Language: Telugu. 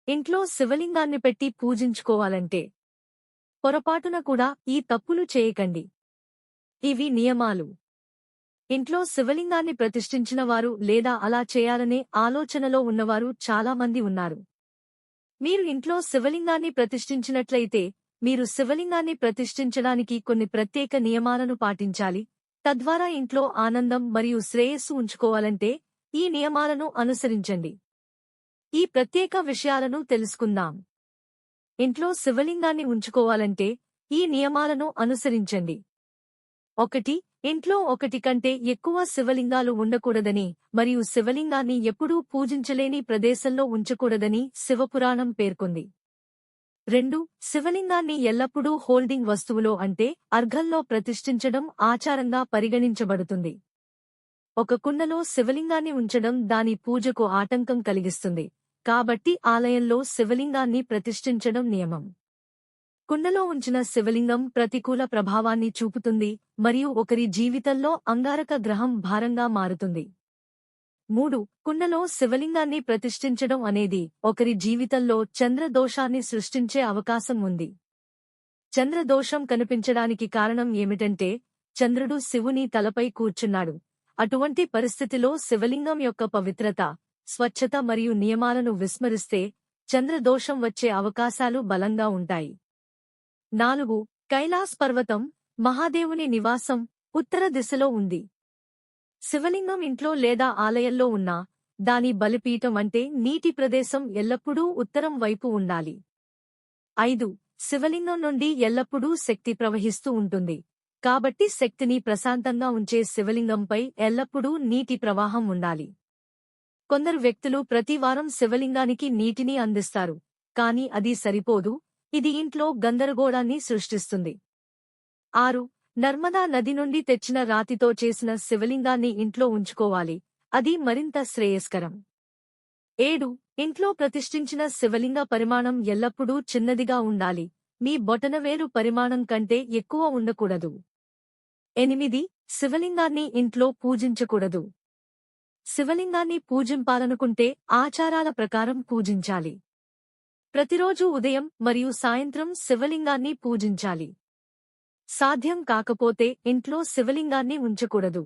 ఇంట్లో శివలింగాన్ని పెట్టి పూజించుకోవాలంటే పొరపాటున కూడా ఈ తప్పులు చేయకండి. ఇవి నియమాలు. ఇంట్లో శివలింగాన్ని ప్రతిష్ఠించిన వారు లేదా అలా చేయాలనే ఆలోచనలో ఉన్నవారు చాలా మంది ఉన్నారు. మీరు ఇంట్లో శివలింగాన్ని ప్రతిష్ఠించినట్లయితే మీరు శివలింగాన్ని ప్రతిష్ఠించడానికి కొన్ని ప్రత్యేక నియమాలను పాటించాలి. తద్వారా ఇంట్లో ఆనందం మరియు శ్రేయస్సు ఉంచుకోవాలంటే ఈ నియమాలను అనుసరించండి. ఈ ప్రత్యేక విషయాలను తెలుసుకుందాం. ఇంట్లో శివలింగాన్ని ఉంచుకోవాలంటే ఈ నియమాలను అనుసరించండి. 1. ఇంట్లో ఒకటి కంటే ఎక్కువ శివలింగాలు ఉండకూడదని మరియు శివలింగాన్ని ఎప్పుడూ పూజించలేని ప్రదేశంలో ఉంచకూడదని శివపురాణం పేర్కొంది. 2. శివలింగాన్ని ఎల్లప్పుడూ హోల్డింగ్ వస్తువులో అంటే అర్ఘంలో ప్రతిష్ఠించడం ఆచారంగా పరిగణించబడుతుంది. ఒక కుండలో శివలింగాన్ని ఉంచడం దాని పూజకు ఆటంకం కలిగిస్తుంది. కాబట్టి ఆలయంలో శివలింగాన్ని ప్రతిష్ఠించడం నియమం. కుండలో ఉంచిన శివలింగం ప్రతికూల ప్రభావాన్ని చూపుతుంది మరియు ఒకరి జీవితంలో అంగారక గ్రహం భారంగా మారుతుంది. 3. కుండలో శివలింగాన్ని ప్రతిష్ఠించడం అనేది ఒకరి జీవితంలో చంద్రదోషాన్ని సృష్టించే అవకాశం ఉంది. చంద్రదోషం కనిపించడానికి కారణం ఏమిటంటే చంద్రుడు శివుని తలపై కూర్చున్నాడు. అటువంటి పరిస్థితిలో శివలింగం యొక్క పవిత్రత, స్వచ్ఛత మరియు నియమాలను విస్మరిస్తే చంద్రదోషం వచ్చే అవకాశాలు బలంగా ఉంటాయి. 4. కైలాస్ పర్వతం, మహాదేవుని నివాసం, ఉత్తర దిశలో ఉంది. శివలింగం ఇంట్లో లేదా ఆలయంలో ఉన్నా దాని బలిపీఠం అంటే నీటి ప్రదేశం ఎల్లప్పుడూ ఉత్తరం వైపు ఉండాలి. 5. శివలింగం నుండి ఎల్లప్పుడూ శక్తి ప్రవహిస్తూ ఉంటుంది. కాబట్టి శక్తిని ప్రశాంతంగా ఉంచే శివలింగంపై ఎల్లప్పుడూ నీటి ప్రవాహం ఉండాలి. కొందరు వ్యక్తులు ప్రతి వారం శివలింగానికి నీటిని అందిస్తారు, కానీ అది సరిపోదు. ఇది ఇంట్లో గందరగోళాన్ని సృష్టిస్తుంది. 6. నర్మదా నది నుండి తెచ్చిన రాతితో చేసిన శివలింగాన్ని ఇంట్లో ఉంచుకోవాలి. అది మరింత శ్రేయస్కరం. 7. ఇంట్లో ప్రతిష్ఠించిన శివలింగ పరిమాణం ఎల్లప్పుడూ చిన్నదిగా ఉండాలి. మీ బొటనవేలు పరిమాణం కంటే ఎక్కువ ఉండకూడదు. 8. శివలింగాన్ని ఇంట్లో పూజించకూడదు. శివలింగాన్ని పూజింపాలనుకుంటే ఆచారాల ప్రకారం పూజించాలి. ప్రతిరోజూ ఉదయం మరియు సాయంత్రం శివలింగాన్ని పూజించాలి. సాధ్యం కాకపోతే ఇంట్లో శివలింగాన్ని ఉంచకూడదు.